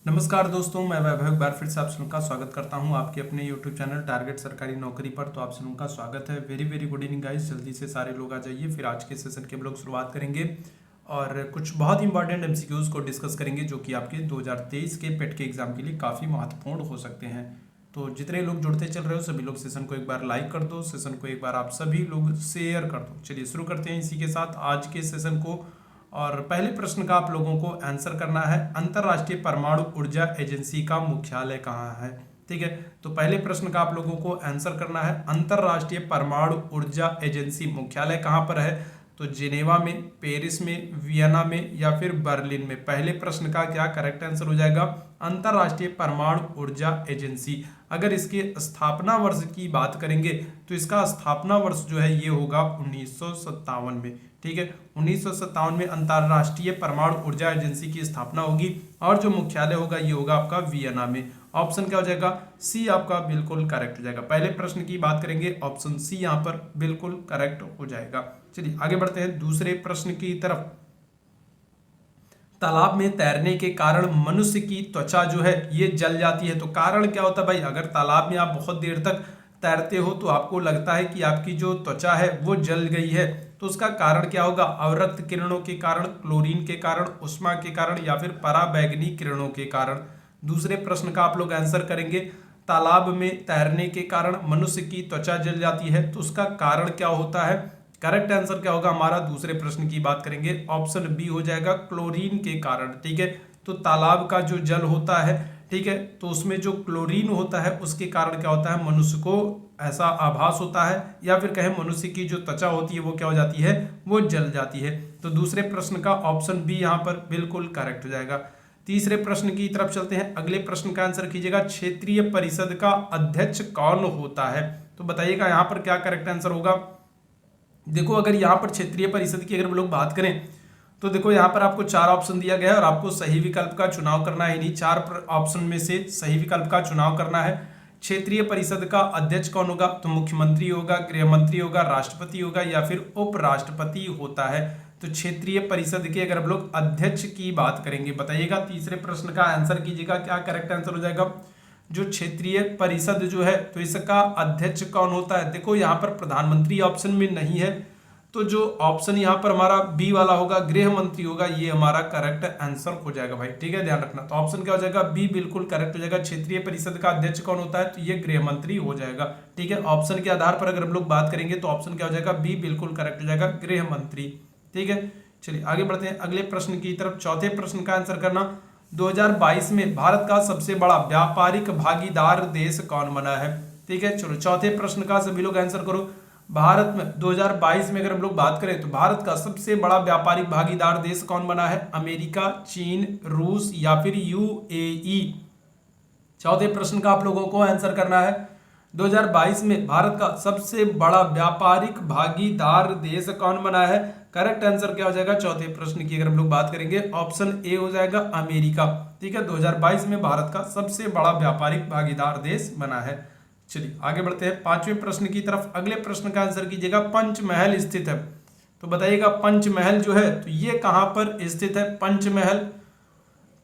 नमस्कार दोस्तों, मैं वैभव एक बार फिर से आप सबका स्वागत करता हूं आपके अपने YouTube चैनल टारगेट सरकारी नौकरी पर। तो आप सबका स्वागत है। Very very good evening guys. जल्दी से सारे लोग आ जाइए, फिर आज के सेशन के हम लोग शुरुआत करेंगे और कुछ बहुत इंपॉर्टेंट एमसीक्यूज को डिस्कस करेंगे जो कि आपके 2023 के पेट के एग्जाम के लिए काफ़ी महत्वपूर्ण हो सकते हैं। तो जितने लोग जुड़ते चल रहे हो सभी लोग सेशन को एक बार लाइक कर दो, सेशन को एक बार आप सभी लोग शेयर कर दो। चलिए शुरू करते हैं इसी के साथ आज के सेशन को। और पहले प्रश्न का आप लोगों को आंसर करना है, अंतरराष्ट्रीय परमाणु ऊर्जा एजेंसी का मुख्यालय कहाँ है। ठीक है, तो पहले प्रश्न का आप लोगों को आंसर करना है, अंतरराष्ट्रीय परमाणु ऊर्जा एजेंसी मुख्यालय कहाँ पर है। तो जिनेवा में, पेरिस में, वियना में या फिर बर्लिन में। पहले प्रश्न का क्या करेक्ट आंसर हो जाएगा, अंतरराष्ट्रीय परमाणु ऊर्जा एजेंसी। अगर इसके स्थापना वर्ष की बात करेंगे तो इसका स्थापना वर्ष जो है ये होगा 1957 में। ठीक है, 1957 में अंतरराष्ट्रीय परमाणु ऊर्जा एजेंसी की स्थापना होगी और जो मुख्यालय होगा ये होगा आपका वियना में। ऑप्शन क्या हो जाएगा, सी आपका बिल्कुल करेक्ट हो जाएगा। पहले प्रश्न की बात करेंगे, ऑप्शन सी यहाँ पर बिल्कुल करेक्ट हो जाएगा। चलिए आगे बढ़ते हैं दूसरे प्रश्न की तरफ। तालाब में तैरने के कारण मनुष्य की त्वचा जो है ये जल जाती है। तो कारण क्या होता है भाई, अगर तालाब में आप बहुत देर तक तैरते हो तो आपको लगता है कि आपकी जो त्वचा है वो जल गई है, तो उसका कारण क्या होगा, अवरक्त किरणों के कारण, क्लोरीन के कारण, उष्मा के कारण या फिर पराबैंगनी किरणों के कारण। दूसरे प्रश्न का आप लोग आंसर करेंगे, तालाब में तैरने के कारण मनुष्य की त्वचा जल जाती है, तो उसका कारण क्या होता है। करेक्ट आंसर क्या होगा हमारा, दूसरे प्रश्न की बात करेंगे, ऑप्शन बी हो जाएगा, क्लोरीन के कारण। ठीक है, तो तालाब का जो जल होता है, ठीक है, तो उसमें जो क्लोरीन होता है उसके कारण क्या होता है, मनुष्य को ऐसा आभास होता है या फिर कहें मनुष्य की जो त्वचा होती है वो क्या हो जाती है, वो जल जाती है। तो दूसरे प्रश्न का ऑप्शन बी यहाँ पर बिल्कुल करेक्ट हो जाएगा। तीसरे प्रश्न की तरफ चलते हैं। अगले प्रश्न का आंसर कीजिएगा, क्षेत्रीय परिषद का अध्यक्ष कौन होता है। तो बताइएगा यहाँ पर क्या करेक्ट आंसर होगा। देखो अगर यहाँ पर क्षेत्रीय परिषद की अगर हम लोग बात करें तो देखो यहाँ पर आपको चार ऑप्शन दिया गया है और आपको सही विकल्प का चुनाव करना है। इन्हीं चार ऑप्शन में से सही विकल्प का चुनाव करना है। क्षेत्रीय परिषद का अध्यक्ष कौन होगा, तो मुख्यमंत्री होगा, गृह मंत्री होगा, राष्ट्रपति होगा या फिर उपराष्ट्रपति होता है। तो क्षेत्रीय परिषद के अगर हम लोग अध्यक्ष की बात करेंगे, बताइएगा तीसरे प्रश्न का आंसर कीजिएगा, क्या करेक्ट आंसर हो जाएगा। जो क्षेत्रीय परिषद जो है तो इसका अध्यक्ष कौन होता है। देखो यहाँ पर प्रधानमंत्री ऑप्शन में नहीं है, तो जो ऑप्शन यहाँ पर हमारा बी वाला होगा, गृह मंत्री होगा, ये हमारा करेक्ट आंसर हो जाएगा भाई। ठीक है, ध्यान रखना। तो ऑप्शन क्या हो जाएगा, बी बिल्कुल करेक्ट हो जाएगा। क्षेत्रीय परिषद का अध्यक्ष कौन होता है, तो ये गृह मंत्री हो जाएगा। ठीक है, ऑप्शन के आधार पर अगर हम लोग बात करेंगे तो ऑप्शन क्या हो जाएगा, बी बिल्कुल करेक्ट हो जाएगा, गृह मंत्री। ठीक है, चलिए आगे बढ़ते हैं अगले प्रश्न की तरफ। चौथे प्रश्न का आंसर करना, 2022 में भारत का सबसे बड़ा व्यापारिक भागीदार देश कौन बना है। ठीक है, चलो चौथे प्रश्न का सभी लोग आंसर करो। भारत में 2022 में अगर हम लोग बात करें तो भारत का सबसे बड़ा व्यापारिक भागीदार देश कौन बना है, अमेरिका, चीन, रूस या फिर यूएई। चौथे प्रश्न का आप लोगों को आंसर करना है, 2022 में भारत का सबसे बड़ा व्यापारिक भागीदार देश कौन बना है। करेक्ट आंसर क्या हो जाएगा चौथे प्रश्न की अगर हम लोग बात करेंगे, ऑप्शन ए हो जाएगा, अमेरिका। ठीक है, 2022 में भारत का सबसे बड़ा व्यापारिक भागीदार देश बना है। चलिए आगे बढ़ते हैं पांचवें प्रश्न की तरफ। अगले प्रश्न का आंसर कीजिएगा, पंचमहल स्थित है। तो बताइएगा पंचमहल जो है तो ये कहां पर स्थित है। पंचमहल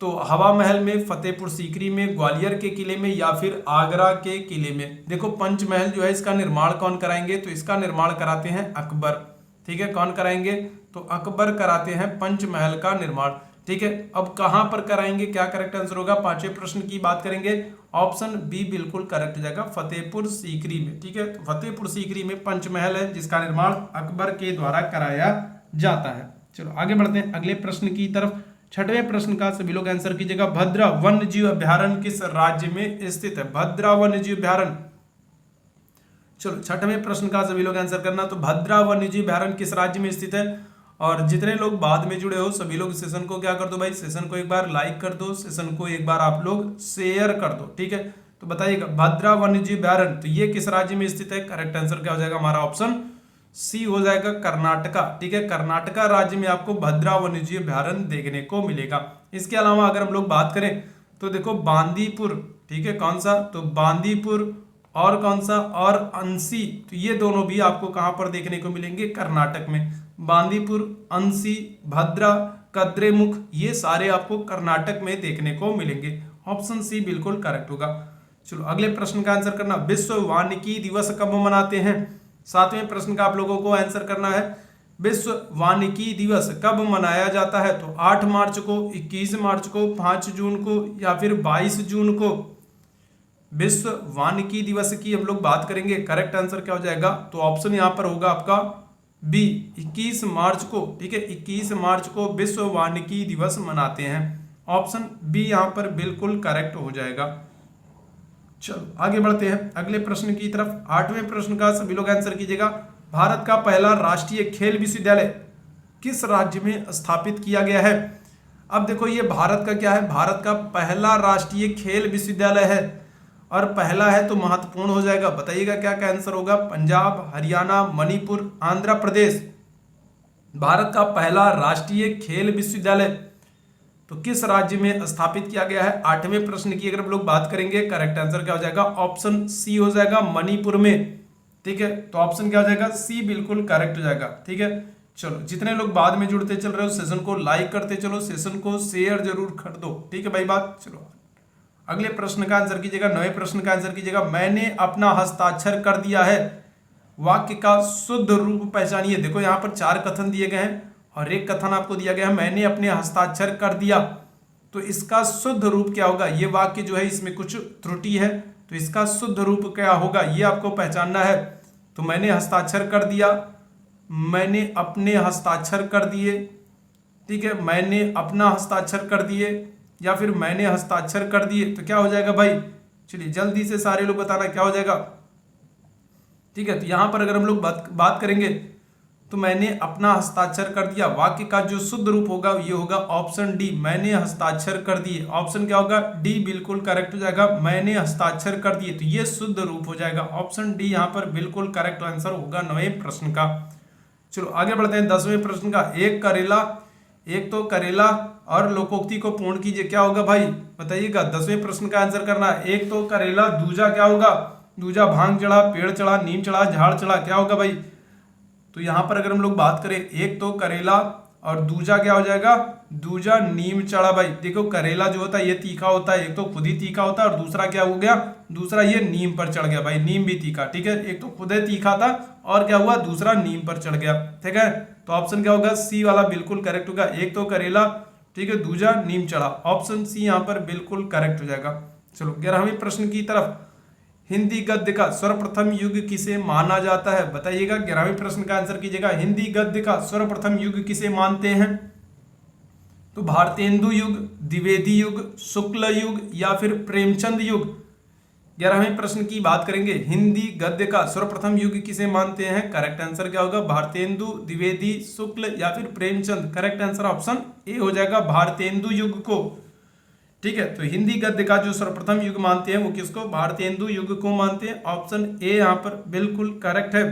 तो हवा महल में, फतेहपुर सीकरी में, ग्वालियर के किले में या फिर आगरा के किले में। देखो पंचमहल जो है इसका निर्माण कौन कराएंगे, तो इसका निर्माण कराते हैं अकबर। ठीक है, कौन कराएंगे, तो अकबर कराते हैं पंचमहल का निर्माण। ठीक है, अब कहां पर कराएंगे, क्या करेक्ट आंसर होगा। पांचवें प्रश्न की बात करेंगे, ऑप्शन बी बिल्कुल करेक्ट हो जाएगा, फतेहपुर सीकरी में। ठीक है, तो फतेहपुर सीकरी में पंचमहल है जिसका निर्माण अकबर के द्वारा कराया जाता है। चलो आगे बढ़ते हैं अगले प्रश्न की तरफ। छठवें प्रश्न का सभी लोग आंसर कीजिएगा, भद्रा वन्य जीव अभ्यारण्य किस राज्य में स्थित है। भद्रा वन्य जीव अभ्यारण्य, चलो छठवें प्रश्न का सभी लोग आंसर करना। तो भद्रा वन्य जीव अभ्यारण्य किस राज्य में स्थित है। और जितने लोग बाद में जुड़े हो सभी लोग सेशन को क्या कर दो भाई, सेशन को एक बार लाइक कर दो, सेशन को एक बार आप लोग शेयर कर दो। ठीक है, तो बताइएगा भद्रा वन्य जीव अभ्यारण्य तो ये किस राज्य में स्थित है। करेक्ट आंसर क्या हो जाएगा हमारा, ऑप्शन सी हो जाएगा, कर्नाटका। ठीक है, कर्नाटका राज्य में आपको भद्रा वन्यजीव अभ्यारण्य देखने को मिलेगा। इसके अलावा अगर हम लोग बात करें तो देखो बांदीपुर, ठीक है, कौन सा, तो बांदीपुर और कौन सा, और अंसी, तो ये दोनों भी आपको कहां पर देखने को मिलेंगे, कर्नाटक में। बांदीपुर, अंसी, भद्रा, कद्रेमुख, ये सारे आपको कर्नाटक में देखने को मिलेंगे। ऑप्शन सी बिल्कुल करेक्ट होगा। चलो अगले प्रश्न का आंसर करना, विश्व वानिकी दिवस कब मनाते हैं? 7वें प्रश्न का आप लोगों को आंसर करना है, विश्व वानिकी दिवस कब मनाया जाता है? तो 8 मार्च को, 21 मार्च को, 5 जून को या फिर 22 जून को विश्व वानिकी दिवस की हम लोग बात करेंगे। करेक्ट आंसर क्या हो जाएगा? तो ऑप्शन यहां पर होगा आपका बी, 21 मार्च को। ठीक है, 21 मार्च को विश्व वानिकी दिवस मनाते हैं। ऑप्शन बी यहां पर बिल्कुल करेक्ट हो जाएगा। चलो आगे बढ़ते हैं अगले प्रश्न की तरफ। 8वें प्रश्न का सभी लोग आंसर कीजिएगा। भारत का पहला राष्ट्रीय खेल विश्वविद्यालय किस राज्य में स्थापित किया गया है? अब देखो ये भारत का क्या है, भारत का पहला राष्ट्रीय खेल विश्वविद्यालय है, और पहला है तो महत्वपूर्ण हो जाएगा। बताइएगा क्या क्या आंसर होगा? पंजाब, हरियाणा, मणिपुर, आंध्र प्रदेश। भारत का पहला राष्ट्रीय खेल विश्वविद्यालय तो किस राज्य में स्थापित किया गया है? 8वें प्रश्न की अगर हम लोग बात करेंगे, करेक्ट आंसर क्या हो जाएगा? ऑप्शन सी हो जाएगा, मणिपुर में। ठीक है, तो ऑप्शन क्या हो जाएगा? सी बिल्कुल करेक्ट हो जाएगा। ठीक है, चलो जितने लोग बाद में जुड़ते चल रहे हो सेशन को लाइक करते चलो, सेशन को शेयर जरूर कर दो। ठीक है भाई बात। चलो अगले प्रश्न का आंसर कीजिएगा, 9वें प्रश्न का आंसर कीजिएगा। मैंने अपना हस्ताक्षर कर दिया है, वाक्य का शुद्ध रूप पहचानिए। देखो यहाँ पर 4 कथन दिए गए हैं और एक कथन आपको दिया गया है मैंने अपने हस्ताक्षर कर दिया, तो इसका शुद्ध रूप क्या होगा? ये वाक्य जो है इसमें कुछ त्रुटि है, तो इसका शुद्ध रूप क्या होगा ये आपको पहचानना है। तो मैंने हस्ताक्षर कर दिया, मैंने अपने हस्ताक्षर कर दिए, ठीक है, मैंने अपना हस्ताक्षर कर दिए या फिर मैंने हस्ताक्षर कर दिए, तो क्या हो जाएगा भाई? चलिए जल्दी से सारे लोग बताना क्या हो जाएगा। ठीक है, तो यहां पर अगर हम लोग बात करेंगे तो मैंने अपना हस्ताक्षर कर दिया, वाक्य का जो शुद्ध रूप होगा ये होगा ऑप्शन डी, मैंने हस्ताक्षर कर दिए। ऑप्शन क्या होगा? डी बिल्कुल करेक्ट हो जाएगा, मैंने हस्ताक्षर कर दिए, तो ये शुद्ध रूप हो जाएगा। ऑप्शन डी यहाँ पर बिल्कुल करेक्ट आंसर होगा 9वें प्रश्न का। चलो आगे बढ़ते हैं 10वें प्रश्न का। एक तो करेला और लोकोक्ति को पूर्ण कीजिए, क्या होगा भाई बताइएगा? 10वें प्रश्न का आंसर करना है। एक तो करेला, दूजा क्या होगा? दूजा भांग चढ़ा, पेड़ चढ़ा, नीम चढ़ा, झाड़ चढ़ा, क्या होगा भाई? तो यहां पर अगर हम लोग बात करें, एक तो करेला और दूजा क्या हो जाएगा? दूजा नीम चढ़ा। भाई देखो करेला जो होता है ये तीखा होता है, एक तो खुद ही तीखा होता है और दूसरा क्या हो गया? दूसरा ये नीम पर चढ़ गया। भाई नीम भी तीखा, ठीक है, एक तो खुद ही तीखा था और क्या हुआ? दूसरा नीम पर चढ़ गया। ठीक है, तो ऑप्शन क्या होगा? सी वाला बिल्कुल करेक्ट होगा। एक तो करेला, ठीक है, दूजा नीम चढ़ा, ऑप्शन सी यहाँ पर बिल्कुल करेक्ट हो जाएगा। चलो 11वें प्रश्न की तरफ। हिंदी गद्य का सर्वप्रथम युग किसे माना जाता है? बताइएगा, 11वें प्रश्न का आंसर कीजिएगा। हिंदी गद्य का सर्वप्रथम युग किसे मानते हैं? तो भारतेंदु युग, द्विवेदी युग, शुक्ल युग या फिर प्रेमचंद युग। 11वें प्रश्न की बात करेंगे, हिंदी गद्य का सर्वप्रथम युग किसे मानते हैं? करेक्ट आंसर क्या होगा? भारतेंदु, द्विवेदी, शुक्ल या फिर Premchand. Correct answer option A हो जाएगा, भारतेंदु युग को। ठीक है, तो हिंदी गद्य का जो सर्वप्रथम युग मानते हैं वो किसको? भारतेंदु युग को मानते हैं। ऑप्शन ए यहाँ पर बिल्कुल करेक्ट है।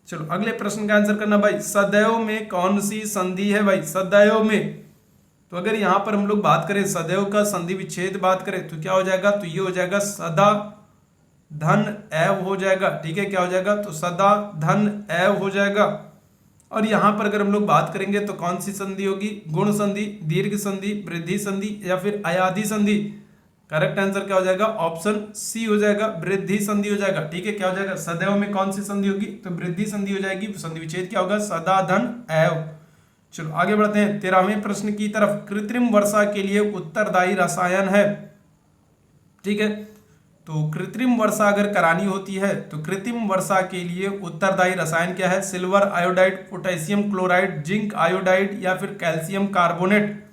चलो अगले प्रश्न का आंसर करना भाई। सदैव में कौन सी संधि है? भाई सदैव में, तो अगर यहाँ पर हम लोग बात करें सदैव का संधि विच्छेद बात करें तो क्या हो जाएगा? तो ये हो जाएगा सदा धन एव हो जाएगा। ठीक है, क्या हो जाएगा? तो सदा धन एव हो जाएगा। और यहां पर अगर हम लोग बात करेंगे तो कौन सी संधि होगी? गुण संधि, दीर्घ संधि, वृद्धि संधि या फिर अयाधि संधि। करेक्ट आंसर क्या हो जाएगा? ऑप्शन सी हो जाएगा, वृद्धि संधि हो जाएगा। ठीक है, क्या हो जाएगा? सदैव में कौन सी संधि होगी? तो वृद्धि संधि हो जाएगी। संधि विच्छेद क्या होगा? सदा धन एव। चलो आगे बढ़ते हैं 13वें प्रश्न की तरफ। कृत्रिम वर्षा के लिए उत्तरदायी रसायन है। ठीक है, तो कृत्रिम वर्षा अगर करानी होती है तो कृत्रिम वर्षा के लिए उत्तरदायी रसायन क्या है? Silver iodide, potassium chloride, zinc iodide या फिर कैल्शियम कार्बोनेट।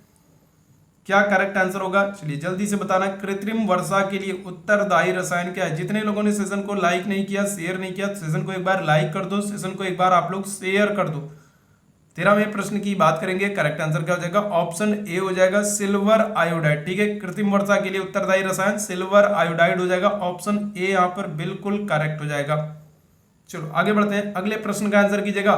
क्या करेक्ट आंसर होगा? चलिए जल्दी से बताना। कृत्रिम वर्षा के लिए उत्तरदायी रसायन क्या है? जितने लोगों ने सेशन को लाइक नहीं किया, शेयर नहीं किया, सेशन को एक बार लाइक कर दो, सेशन को एक बार आप लोग शेयर कर दो। 13वें प्रश्न की बात करेंगे, करेक्ट आंसर क्या हो जाएगा? ऑप्शन ए हो जाएगा, सिल्वर आयोडाइड। ठीक है, कृत्रिम वर्षा के लिए उत्तरदायी रसायन सिल्वर आयोडाइड हो जाएगा। ऑप्शन ए यहाँ पर बिल्कुल करेक्ट हो जाएगा। चलो आगे बढ़ते हैं, अगले प्रश्न का आंसर कीजिएगा।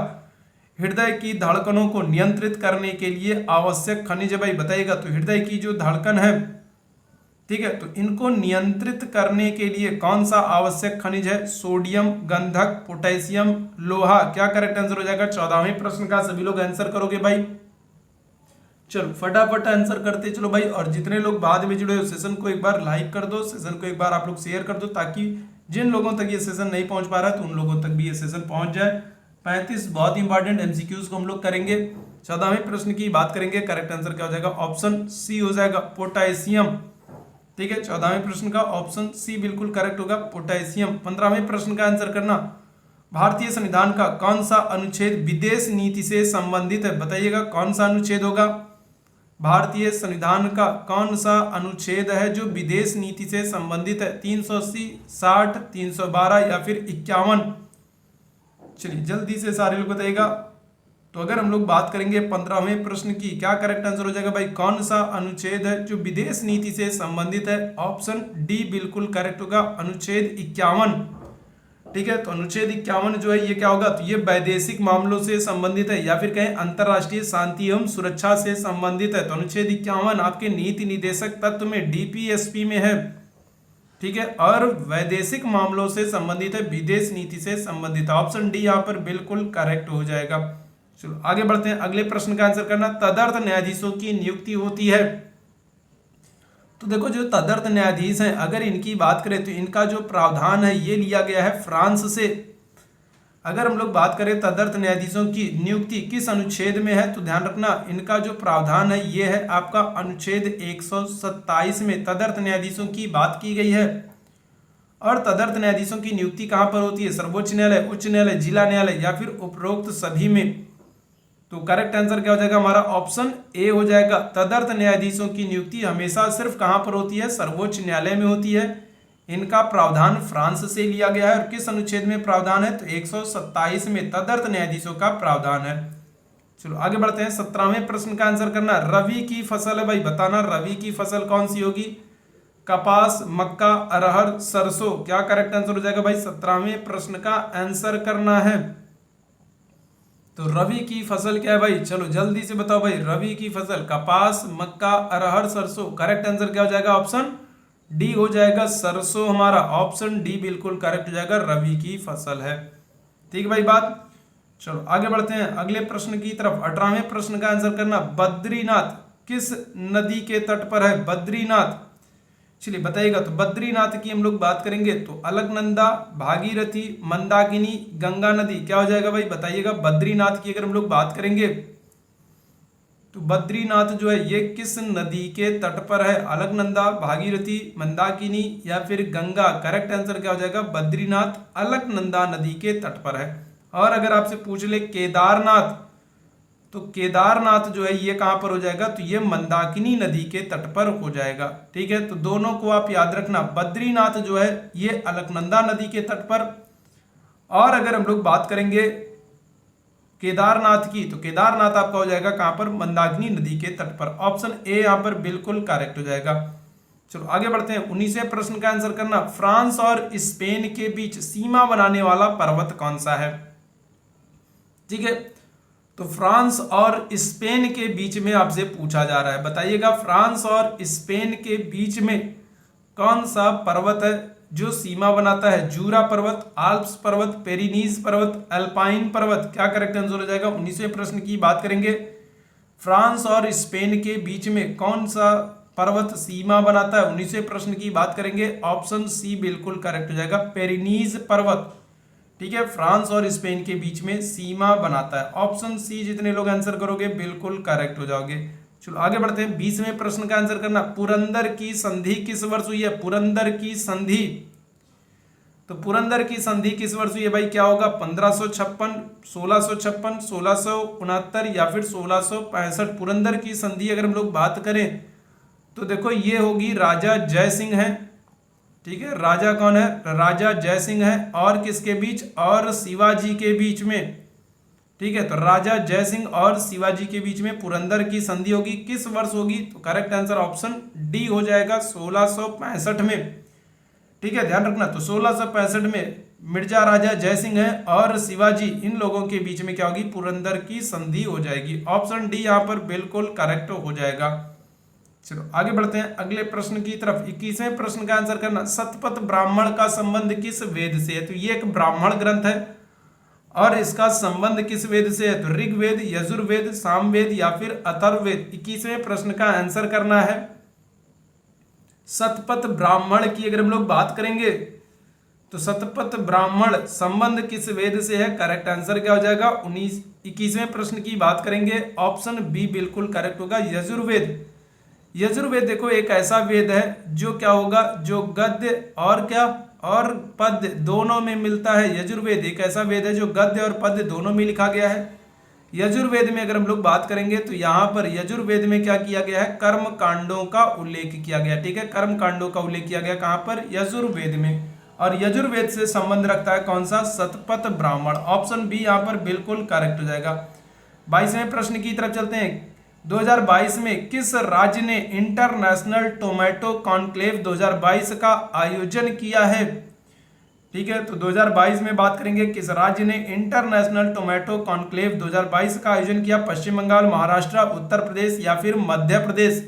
हृदय की धड़कनों को नियंत्रित करने के लिए आवश्यक खनिज भाई बताइएगा। तो हृदय की जो धड़कन है, ठीक है, तो इनको नियंत्रित करने के लिए कौन सा आवश्यक खनिज है? सोडियम, गंधक, पोटेशियम, लोहा। क्या करेक्ट आंसर हो जाएगा? 14वें प्रश्न का सभी लोग आंसर करोगे भाई। चलो फटाफट आंसर करते चलो भाई। और जितने लोग बाद में जुड़े हो सेशन को एक बार लाइक कर दो, सेशन को एक बार आप लोग शेयर कर दो, ताकि जिन लोगों तक ये सेशन नहीं पहुंच पा रहा है तो उन लोगों तक भी ये सेशन पहुंच जाए। 35 बहुत इंपॉर्टेंट एमसीक्यूज को हम लोग करेंगे। 14वें प्रश्न की बात करेंगे, करेक्ट आंसर क्या हो जाएगा? ऑप्शन सी हो जाएगा, पोटेशियम। ठीक है, 14वें प्रश्न का ऑप्शन सी बिल्कुल करेक्ट होगा, पोटेशियम। 15वें प्रश्न का आंसर करना, भारतीय संविधान का कौन सा अनुच्छेद विदेश नीति से संबंधित है? बताइएगा कौन सा अनुच्छेद होगा? भारतीय संविधान का कौन सा अनुच्छेद है जो विदेश नीति से संबंधित है? 380, 60, 312 या फिर 51? चलिए जल्दी से सारे लोग बताइएगा। तो अगर हम लोग बात करेंगे 15वें प्रश्न की, क्या करेक्ट आंसर हो जाएगा भाई? कौन सा अनुच्छेद है जो विदेश नीति से संबंधित है? ऑप्शन डी बिल्कुल करेक्ट होगा, अनुच्छेद 51। ठीक है, तो अनुच्छेद 51 जो है ये क्या होगा? तो ये वैदेशिक मामलों से संबंधित है या फिर कहें अंतरराष्ट्रीय शांति एवं सुरक्षा से संबंधित है। तो अनुच्छेद 51 आपके नीति निदेशक तत्व में डीपीएसपी में है। ठीक है, और वैदेशिक मामलों से संबंधित है, विदेश नीति से संबंधित है। ऑप्शन डी यहाँ पर बिल्कुल करेक्ट हो जाएगा। चलो आगे बढ़ते हैं, अगले प्रश्न का आंसर करना, तदर्थ न्यायाधीशों की नियुक्ति होती है। तो देखो जो तदर्थ न्यायाधीश हैं, अगर इनकी बात करें तो इनका जो प्रावधान है ये लिया गया है फ्रांस से। अगर हम लोग बात करें तदर्थ न्यायाधीशों की नियुक्ति किस अनुच्छेद में है, तो ध्यान रखना इनका जो प्रावधान है ये है आपका अनुच्छेद 127 में तदर्थ न्यायाधीशों की बात की गई है। और तदर्थ न्यायाधीशों की नियुक्ति कहाँ पर होती है? सर्वोच्च न्यायालय, उच्च न्यायालय, जिला न्यायालय या फिर उपरोक्त सभी में। तो करेक्ट आंसर क्या हो जाएगा हमारा? ऑप्शन ए हो जाएगा। तदर्थ न्यायाधीशों की नियुक्ति हमेशा सिर्फ कहां पर होती है? सर्वोच्च न्यायालय में होती है। इनका प्रावधान फ्रांस से लिया गया है। और किस अनुच्छेद में प्रावधान है? तो 127 में तदर्थ न्यायाधीशों का प्रावधान है। चलो आगे बढ़ते हैं, 17वें प्रश्न का आंसर करना, रबी की फसल है भाई, बताना रबी की फसल कौन सी होगी? कपास, मक्का, अरहर, सरसों? क्या करेक्ट आंसर हो जाएगा भाई? 17वें प्रश्न का आंसर करना है। तो रबी की फसल क्या है भाई? चलो जल्दी से बताओ भाई, रबी की फसल कपास, मक्का, अरहर, सरसों? करेक्ट आंसर क्या हो जाएगा? ऑप्शन डी हो जाएगा, सरसों। हमारा ऑप्शन डी बिल्कुल करेक्ट हो जाएगा, रबी की फसल है। ठीक भाई बात। चलो आगे बढ़ते हैं अगले प्रश्न की तरफ। 18वें प्रश्न का आंसर करना, बद्रीनाथ किस नदी के तट पर है? बद्रीनाथ, चलिए बताइएगा। तो बद्रीनाथ की हम लोग बात करेंगे तो अलकनंदा, भागीरथी, मंदाकिनी, गंगा नदी? क्या हो जाएगा भाई? बताइएगा। बद्रीनाथ की अगर हम लोग बात करेंगे तो बद्रीनाथ जो है ये किस नदी के तट पर है? अलकनंदा, भागीरथी, मंदाकिनी या फिर गंगा? करेक्ट आंसर क्या हो जाएगा? बद्रीनाथ अलकनंदा नदी के तट पर है। और अगर आपसे पूछ ले केदारनाथ, तो केदारनाथ जो है ये कहां पर हो जाएगा? तो ये मंदाकिनी नदी के तट पर हो जाएगा। ठीक है, तो दोनों को आप याद रखना, बद्रीनाथ जो है ये अलकनंदा नदी के तट पर। और अगर हम लोग बात करेंगे केदारनाथ की, तो केदारनाथ आपका हो जाएगा कहां पर? मंदाकिनी नदी के तट पर। ऑप्शन ए यहां पर बिल्कुल करेक्ट हो जाएगा। चलो आगे बढ़ते हैं, 19वें प्रश्न का आंसर करना, फ्रांस और स्पेन के बीच सीमा बनाने वाला पर्वत कौन सा है? ठीक है, तो फ्रांस और स्पेन के बीच में आपसे पूछा जा रहा है, बताइएगा फ्रांस और स्पेन के बीच में कौन सा पर्वत है जो सीमा बनाता है? जूरा पर्वत, आल्प्स पर्वत, पेरिनीज पर्वत, अल्पाइन पर्वत? क्या करेक्ट आंसर हो जाएगा? 19वें प्रश्न की बात करेंगे, फ्रांस और स्पेन के बीच में कौन सा पर्वत सीमा बनाता है? 19वें प्रश्न की बात करेंगे, ऑप्शन सी बिल्कुल करेक्ट हो जाएगा, पेरिनीज पर्वत। ठीक है, फ्रांस और स्पेन के बीच में सीमा बनाता है। ऑप्शन सी जितने लोग आंसर करोगे बिल्कुल करेक्ट हो जाओगे। चलो आगे बढ़ते हैं, 20वें प्रश्न का आंसर करना, पुरंदर की संधि किस वर्ष हुई है? पुरंदर की संधि, तो पुरंदर की संधि किस वर्ष हुई है भाई? क्या होगा? 1556, 1656, 1669 या फिर 1665? पुरंदर की संधि अगर हम लोग बात करें तो देखो ये होगी राजा जय सिंह है। ठीक है, राजा कौन है? राजा जय सिंह है। और किसके बीच? और शिवाजी के बीच में। ठीक है, तो राजा जय सिंह और शिवाजी के बीच में पुरंदर की संधि होगी। किस वर्ष होगी? तो करेक्ट आंसर ऑप्शन डी हो जाएगा, 1665 में। ठीक है, ध्यान रखना। तो 1665 में मिर्जा राजा जय सिंह है और शिवाजी, इन लोगों के बीच में क्या होगी? पुरंदर की संधि हो जाएगी। ऑप्शन डी यहाँ पर बिल्कुल करेक्ट हो जाएगा। चलो आगे बढ़ते हैं अगले प्रश्न की तरफ। 21वें प्रश्न का आंसर करना, शतपथ ब्राह्मण का संबंध किस वेद से है? तो ये एक ब्राह्मण ग्रंथ है और इसका संबंध किस वेद से है? तो ऋग्वेद, यजुर्वेद, सामवेद या फिर अथर्ववेद। 21वें प्रश्न का आंसर करना है। शतपथ ब्राह्मण की अगर हम लोग बात करेंगे तो शतपथ ब्राह्मण संबंध किस वेद से है? करेक्ट आंसर क्या हो जाएगा? 21वें प्रश्न की बात करेंगे, ऑप्शन बी बिल्कुल करेक्ट होगा, यजुर्वेद। यजुर्वेद देखो एक ऐसा वेद है जो क्या होगा, जो गद्य और क्या और पद्य दोनों में मिलता है। यजुर्वेद एक ऐसा वेद है जो गद्य और पद्य दोनों में लिखा गया है। यजुर्वेद में अगर हम लोग बात करेंगे तो यहाँ पर यजुर्वेद में क्या किया गया है? कर्म कांडों का उल्लेख किया गया। ठीक है, कर्म कांडों का उल्लेख किया गया कहाँ पर? यजुर्वेद में। और यजुर्वेद से संबंध रखता है कौन सा? शतपथ ब्राह्मण। ऑप्शन बी यहाँ पर बिल्कुल करेक्ट हो जाएगा। 22वें प्रश्न की तरफ चलते हैं। 2022 में किस राज्य ने इंटरनेशनल टोमेटो कॉन्क्लेव 2022 का आयोजन किया है? ठीक है, तो 2022 में बात करेंगे किस राज्य ने इंटरनेशनल टोमेटो कॉन्क्लेव 2022 का आयोजन किया? पश्चिम बंगाल, महाराष्ट्र, उत्तर प्रदेश या फिर मध्य प्रदेश।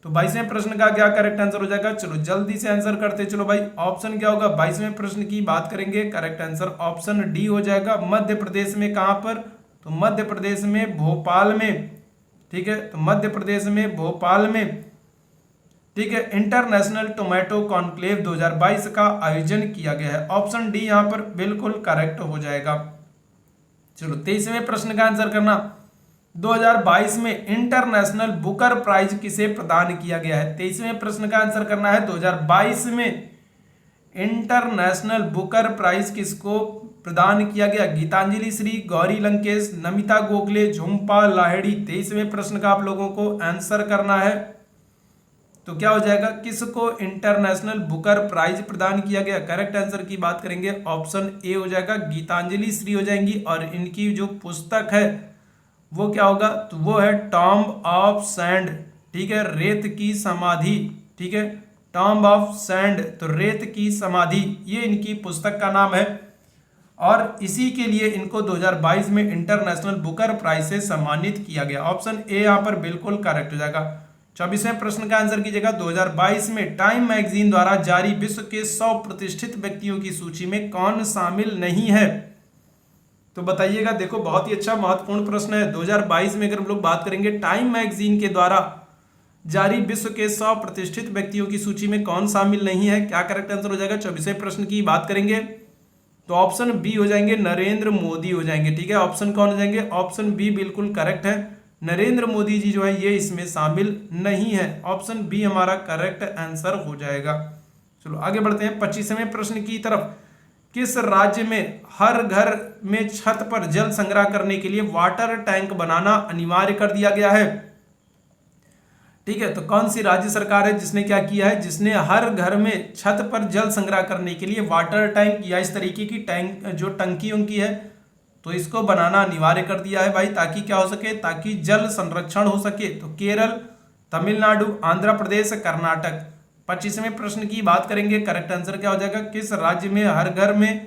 तो 22वें प्रश्न का क्या करेक्ट आंसर हो जाएगा? चलो जल्दी से आंसर करते चलो भाई। ऑप्शन क्या होगा? 22वें प्रश्न की बात करेंगे, करेक्ट आंसर ऑप्शन डी हो जाएगा। मध्य प्रदेश में कहां पर? तो मध्य प्रदेश में भोपाल में। ठीक है, तो मध्य प्रदेश में भोपाल में, ठीक है, इंटरनेशनल टोमेटो कॉन्क्लेव 2022 का आयोजन किया गया है। ऑप्शन डी यहां पर बिल्कुल करेक्ट हो जाएगा। चलो 23वें प्रश्न का आंसर करना। 2022 में इंटरनेशनल बुकर प्राइज किसे प्रदान किया गया है? 23वें प्रश्न का आंसर करना है। 2022 में इंटरनेशनल बुकर प्राइज किसको प्रदान किया गया? गीतांजलि श्री, गौरी लंकेश, नमिता गोखले, झुम्पा लाहिड़ी। 23वें प्रश्न का आप लोगों को आंसर करना है। तो क्या हो जाएगा? किसको इंटरनेशनल बुकर प्राइज प्रदान किया गया? करेक्ट आंसर की बात करेंगे, ऑप्शन ए हो जाएगा, गीतांजलि श्री हो जाएंगी। और इनकी जो पुस्तक है वो क्या होगा? तो वो है टॉम्ब ऑफ सैंड। ठीक है, रेत की समाधि। ठीक है, टॉम्ब ऑफ सैंड, तो रेत की समाधि, ये इनकी पुस्तक का नाम है। और इसी के लिए इनको 2022 में इंटरनेशनल बुकर प्राइज से सम्मानित किया गया। ऑप्शन ए यहाँ पर बिल्कुल करेक्ट हो जाएगा। 24वें प्रश्न का आंसर कीजिएगा। 2022 में टाइम मैगजीन द्वारा जारी विश्व के 100 प्रतिष्ठित व्यक्तियों की सूची में कौन शामिल नहीं है? तो बताइएगा। देखो बहुत ही अच्छा महत्वपूर्ण प्रश्न है। 2022 में अगर हम लोग बात करेंगे टाइम मैगजीन के द्वारा जारी विश्व के 100 प्रतिष्ठित व्यक्तियों की सूची में कौन शामिल नहीं है? क्या करेक्ट आंसर हो जाएगा? 24वें प्रश्न की बात करेंगे तो ऑप्शन बी हो जाएंगे, नरेंद्र मोदी हो जाएंगे। ठीक है, ऑप्शन कौन हो जाएंगे? ऑप्शन बी बिल्कुल करेक्ट है। नरेंद्र मोदी जी जो है ये इसमें शामिल नहीं है। ऑप्शन बी हमारा करेक्ट आंसर हो जाएगा। चलो आगे बढ़ते हैं 25वें प्रश्न की तरफ। किस राज्य में हर घर में छत पर जल संग्रह करने के लिए वाटर टैंक बनाना अनिवार्य कर दिया गया है? ठीक है, तो कौन सी राज्य सरकार है जिसने क्या किया है? जिसने हर घर में छत पर जल संग्रह करने के लिए वाटर टैंक या इस तरीके की टैंक जो टंकी उनकी है तो इसको बनाना अनिवार्य कर दिया है भाई, ताकि क्या हो सके? ताकि जल संरक्षण हो सके। तो केरल, तमिलनाडु, आंध्र प्रदेश, कर्नाटक। 25वें प्रश्न की बात करेंगे, करेक्ट आंसर क्या हो जाएगा? किस राज्य में हर घर में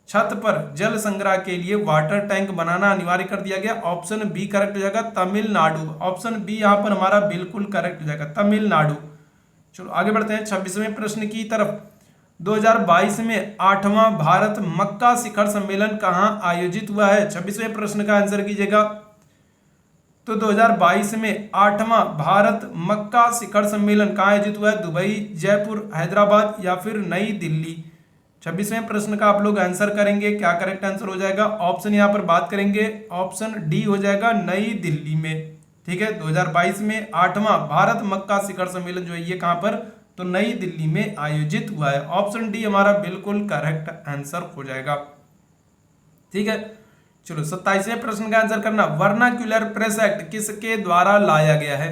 छत पर जल संग्रह के लिए वाटर टैंक बनाना अनिवार्य कर दिया गया? ऑप्शन बी करेक्ट हो जाएगा, तमिलनाडु। ऑप्शन बी यहाँ पर हमारा बिल्कुल करेक्ट हो जाएगा, तमिलनाडु। चलो आगे बढ़ते हैं 26वें प्रश्न की तरफ। 2022 में 8वां भारत मक्का शिखर सम्मेलन कहाँ आयोजित हुआ है? 26वें प्रश्न का आंसर कीजिएगा। तो 2022 में 8वां भारत मक्का शिखर सम्मेलन कहाँ आयोजित हुआ है? दुबई, जयपुर, हैदराबाद या फिर नई दिल्ली। 26वें प्रश्न का आप लोग आंसर करेंगे, क्या करेक्ट आंसर हो जाएगा? ऑप्शन यहाँ पर बात करेंगे, ऑप्शन डी हो जाएगा, नई दिल्ली में। ठीक है, 2022 में 8वां भारत मक्का शिखर सम्मेलन जो है ये कहाँ पर? तो नई दिल्ली में आयोजित हुआ है। ऑप्शन डी हमारा बिल्कुल करेक्ट आंसर हो जाएगा। ठीक है, चलो 27वें प्रश्न का आंसर करना। वर्नाक्यूलर प्रेस एक्ट किसके द्वारा लाया गया है?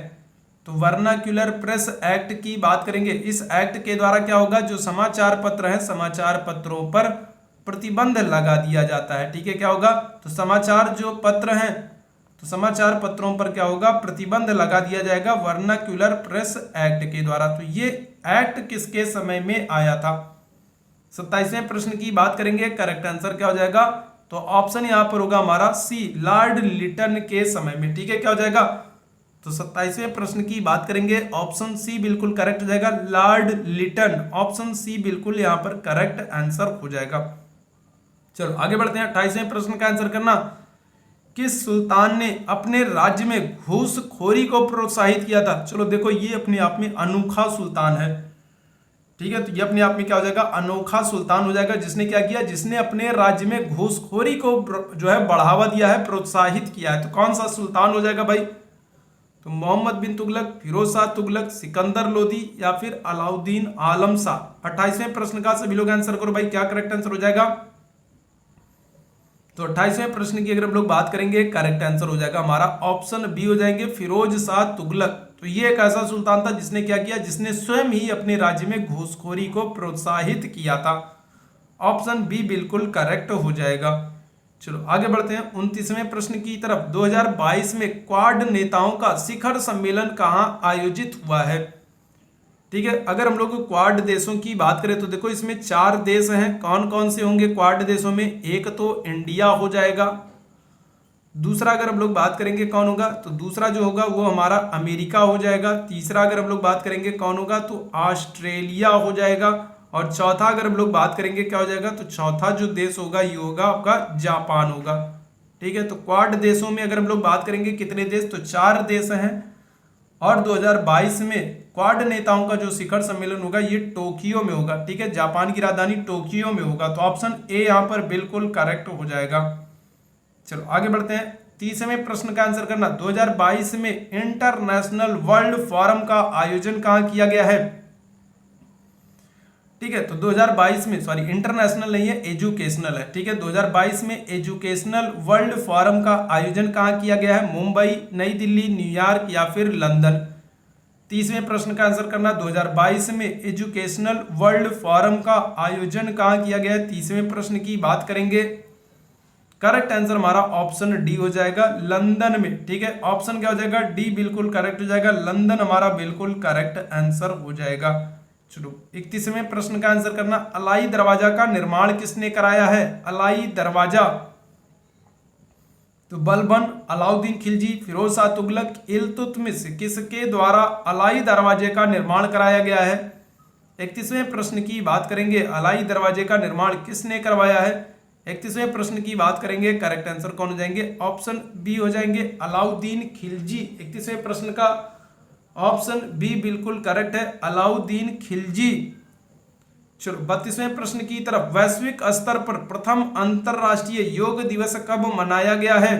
तो वर्नाक्यूलर प्रेस एक्ट की बात करेंगे। इस एक्ट के द्वारा क्या होगा? जो समाचार पत्र हैं, समाचार पत्रों पर प्रतिबंध लगा दिया जाता है। ठीक है, क्या होगा? तो समाचार जो पत्र हैं तो समाचार पत्रों पर क्या होगा? प्रतिबंध लगा दिया जाएगा वर्नाक्यूलर प्रेस एक्ट के द्वारा। तो ये एक्ट किसके समय में आया था? 27वें प्रश्न की बात करेंगे, करेक्ट आंसर क्या हो जाएगा? तो ऑप्शन यहां पर होगा हमारा सी, लॉर्ड लिटन के समय में। ठीक है, क्या हो जाएगा? तो 27वें प्रश्न की बात करेंगे, ऑप्शन सी बिल्कुल करेक्ट हो जाएगा, लॉर्ड लिटन। ऑप्शन सी बिल्कुल यहां पर करेक्ट आंसर हो जाएगा। चलो आगे बढ़ते हैं। 28वें प्रश्न का आंसर करना, किस सुल्तान ने अपने राज्य में घूसखोरी को प्रोत्साहित किया था? चलो देखो ये अपने आप में अनोखा सुल्तान है, ठीक है, तो ये अपने आप में क्या हो जाएगा, अनोखा सुल्तान हो जाएगा। जिसने क्या किया, जिसने अपने राज्य में घूसखोरी को जो है बढ़ावा दिया है, प्रोत्साहित किया है। तो कौन सा सुल्तान हो जाएगा भाई? तो मोहम्मद बिन तुगलक, फिरोज शाह तुगलक, सिकंदर लोदी या फिर अलाउद्दीन आलम शाह। 28वें प्रश्न का सभी लोग आंसर करो भाई, क्या करेक्ट आंसर हो जाएगा? तो 28वें प्रश्न की अगर हम लोग बात करेंगे, करेक्ट आंसर हो जाएगा हमारा ऑप्शन बी हो जाएंगे, फिरोज शाह तुगलक। तो ये एक ऐसा सुल्तान था जिसने क्या किया, जिसने स्वयं ही अपने राज्य में घूसखोरी को प्रोत्साहित किया था। ऑप्शन बी बिल्कुल करेक्ट हो जाएगा। चलो आगे बढ़ते हैं 29वें प्रश्न की तरफ। 2022 में क्वाड नेताओं का शिखर सम्मेलन कहां आयोजित हुआ है? ठीक है, अगर हम लोग क्वाड देशों की बात करें तो देखो इसमें 4 देश हैं। कौन कौन से होंगे क्वाड देशों में? एक तो इंडिया हो जाएगा, दूसरा अगर हम लोग बात करेंगे कौन होगा, तो दूसरा जो होगा वो हमारा अमेरिका हो जाएगा। तीसरा अगर हम लोग बात करेंगे कौन होगा, तो ऑस्ट्रेलिया हो जाएगा। और चौथा अगर हम लोग बात करेंगे क्या हो जाएगा, तो चौथा जो देश होगा ये होगा आपका जापान होगा। ठीक है, तो क्वाड देशों में अगर हम लोग बात करेंगे कितने देश, तो 4 देश हैं। और 2022 में क्वाड नेताओं का जो शिखर सम्मेलन होगा ये टोक्यो में होगा। ठीक है, जापान की राजधानी टोक्यो में होगा। तो ऑप्शन ए यहाँ पर बिल्कुल करेक्ट हो जाएगा। चलो आगे बढ़ते हैं 30वें प्रश्न का आंसर करना। 2022 में इंटरनेशनल वर्ल्ड फोरम का आयोजन कहां किया गया है? ठीक है, तो 2022 में, सॉरी इंटरनेशनल नहीं है, एजुकेशनल है। ठीक है, 2022 में एजुकेशनल वर्ल्ड फोरम का आयोजन कहां किया गया है? मुंबई, नई दिल्ली, न्यूयॉर्क या फिर लंदन। 30वें प्रश्न का आंसर करना। 2022 में एजुकेशनल वर्ल्ड फोरम का आयोजन कहां किया गया है? 30वें प्रश्न की बात करेंगे, करेक्ट आंसर हमारा ऑप्शन डी हो जाएगा, लंदन में। ठीक है, ऑप्शन क्या हो जाएगा? डी बिल्कुल करेक्ट हो जाएगा, लंदन हमारा बिल्कुल करेक्ट आंसर हो जाएगा। चलो 31वें प्रश्न का आंसर करना। अलाई दरवाजा का निर्माण किसने कराया है? अलाई दरवाजा, तो बलबन, अलाउद्दीन खिलजी, फिरोज शाह तुगलक, इल्तुतमिश, किसके द्वारा अलाई दरवाजे का निर्माण कराया गया है? 31वें प्रश्न की बात करेंगे, अलाई दरवाजे का निर्माण किसने करवाया है? 31वें प्रश्न की बात करेंगे, करेक्ट आंसर कौन हो जाएंगे? ऑप्शन बी हो जाएंगे, अलाउद्दीन खिलजी। 31वें प्रश्न का ऑप्शन बी बिल्कुल करेक्ट है, अलाउद्दीन खिलजी। चलो 32वें प्रश्न की तरफ। वैश्विक स्तर पर प्रथम अंतरराष्ट्रीय योग दिवस कब मनाया गया है?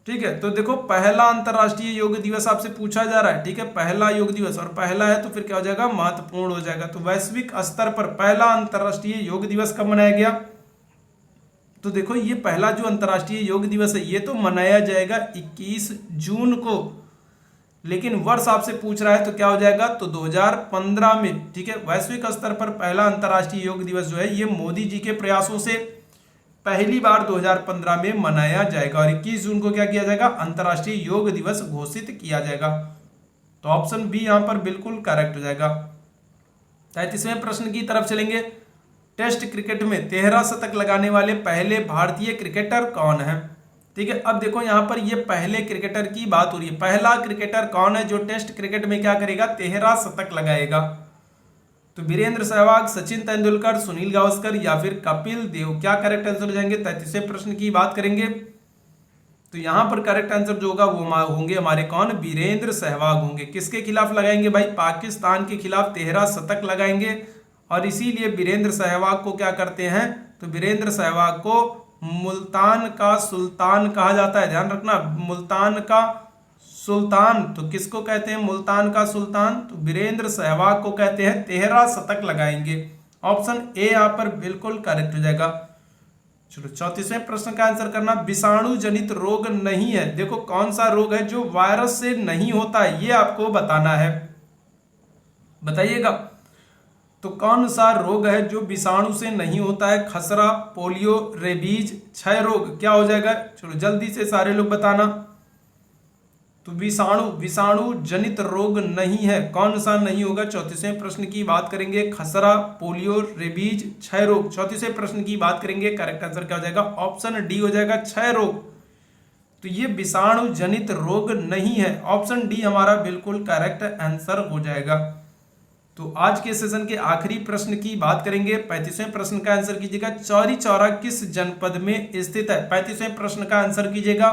ठीक है, तो देखो पहला अंतरराष्ट्रीय योग दिवस आपसे पूछा जा रहा है। ठीक है, पहला योग दिवस, और पहला है तो फिर क्या हो जाएगा? महत्वपूर्ण हो जाएगा। तो वैश्विक स्तर पर पहला अंतरराष्ट्रीय योग दिवस कब मनाया गया? तो देखो ये पहला जो अंतरराष्ट्रीय योग दिवस है ये तो मनाया जाएगा 21 जून को, लेकिन वर्ष आपसे पूछ रहा है तो क्या हो जाएगा? तो 2015 में। ठीक है, वैश्विक स्तर पर पहला अंतरराष्ट्रीय योग दिवस जो है ये मोदी जी के प्रयासों से पहली बार 2015 में मनाया जाएगा, और 21 जून को क्या किया जाएगा? अंतरराष्ट्रीय योग दिवस घोषित किया जाएगा। तो ऑप्शन बी यहां पर बिल्कुल करेक्ट हो जाएगा। 33वें प्रश्न की तरफ चलेंगे। टेस्ट क्रिकेट में 13 शतक लगाने वाले पहले भारतीय क्रिकेटर कौन है? ठीक है, अब देखो यहाँ पर ये पहले क्रिकेटर की बात हो रही है। पहला क्रिकेटर कौन है जो टेस्ट क्रिकेट में क्या करेगा? 13 शतक लगाएगा। तो वीरेंद्र सहवाग, सचिन तेंदुलकर, सुनील गावस्कर या फिर कपिल देव, क्या करेक्ट आंसर हो जाएंगे? 33वें प्रश्न की बात करेंगे तो यहाँ पर करेक्ट आंसर जो होगा वो होंगे हमारे कौन? वीरेंद्र सहवाग होंगे। किसके खिलाफ लगाएंगे भाई? पाकिस्तान के खिलाफ 13 शतक लगाएंगे, और इसीलिए वीरेंद्र सहवाग को क्या करते हैं? तो वीरेंद्र सहवाग को मुल्तान का सुल्तान कहा जाता है। ध्यान रखना, मुल्तान का सुल्तान, तो किसको कहते हैं मुल्तान का सुल्तान? तो वीरेंद्र सहवाग को कहते हैं। 13 शतक लगाएंगे। ऑप्शन ए यहाँ पर बिल्कुल करेक्ट हो जाएगा। चलो 34वें प्रश्न का आंसर करना। विषाणु जनित रोग नहीं है, देखो कौन सा रोग है जो वायरस से नहीं होता है, ये आपको बताना है, बताइएगा। तो कौन सा रोग है जो विषाणु से नहीं होता है? खसरा, पोलियो, रेबीज, क्षय रोग, क्या हो जाएगा? चलो जल्दी से सारे लोग बताना। तो विषाणु जनित रोग नहीं है, कौन सा नहीं होगा? 34वें प्रश्न की बात करेंगे, खसरा, पोलियो, रेबीज, क्षय रोग। 34वें प्रश्न की बात करेंगे, करेक्ट आंसर क्या हो जाएगा? ऑप्शन डी हो जाएगा, क्षय रोग। तो ये विषाणु जनित रोग नहीं है, ऑप्शन डी हमारा बिल्कुल करेक्ट आंसर हो जाएगा। तो आज के सेशन के आखिरी प्रश्न की बात करेंगे। 35वें प्रश्न का आंसर कीजिएगा, चौरी चौरा किस जनपद में स्थित है। 35वें प्रश्न का आंसर कीजिएगा।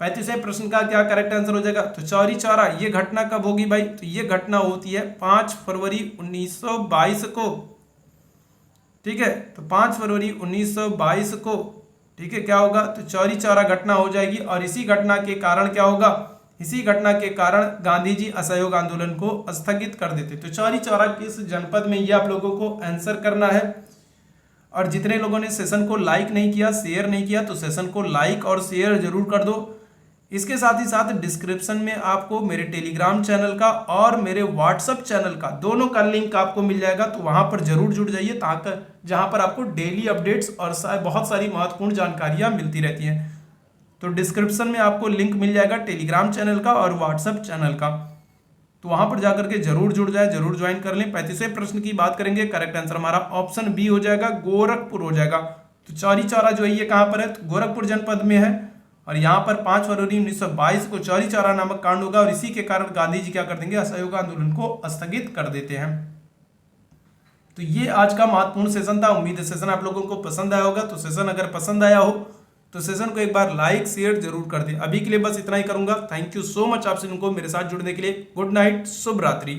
35वें प्रश्न का क्या करेक्ट आंसर हो जाएगा, तो चौरी चौरा ये घटना कब होगी भाई, तो ये घटना होती है 5 फरवरी 1922 को। ठीक है, तो 5 फरवरी 1922 को, ठीक है, क्या होगा, तो चौरी चौरा घटना हो जाएगी। और इसी घटना के कारण क्या होगा, इसी घटना के कारण गांधी जी असहयोग आंदोलन को स्थगित कर देते। तो चौरी चौरा किस जनपद में, ये आप लोगों को आंसर करना है। और जितने लोगों ने सेशन को लाइक नहीं किया, शेयर नहीं किया, तो सेशन को लाइक और शेयर जरूर कर दो। इसके साथ ही साथ डिस्क्रिप्शन में आपको मेरे टेलीग्राम चैनल का और मेरे व्हाट्सएप चैनल का, दोनों का लिंक आपको मिल जाएगा। तो वहां पर जरूर जुड़ जाइए, ताकि जहां पर आपको डेली अपडेट्स और बहुत सारी महत्वपूर्ण जानकारियां मिलती रहती हैं। तो डिस्क्रिप्शन में आपको लिंक मिल जाएगा टेलीग्राम चैनल का और व्हाट्सएप चैनल का, तो वहां पर जाकर के जरूर जुड़ जाए, जरूर ज्वाइन कर लें। 35वें प्रश्न की बात करेंगे, करेक्ट आंसर हमारा ऑप्शन बी हो जाएगा, गोरखपुर हो जाएगा। तो चौरी चौरा जो है ये कहां पर है, तो गोरखपुर जनपद में है। और यहाँ पर 5 फरवरी 1922 को चौरी चौरा नामक कांड होगा और इसी के कारण गांधी जी क्या कर देंगे, असहयोग आंदोलन को स्थगित कर देते हैं। तो ये आज का महत्वपूर्ण सेशन था। उम्मीद है सेशन आप लोगों को पसंद आया होगा। तो सेशन अगर पसंद आया हो तो सेशन को एक बार लाइक शेयर जरूर कर दें। अभी के लिए बस इतना ही करूंगा। थैंक यू सो मच आप सभी को मेरे साथ जुड़ने के लिए। गुड नाइट, शुभ रात्रि।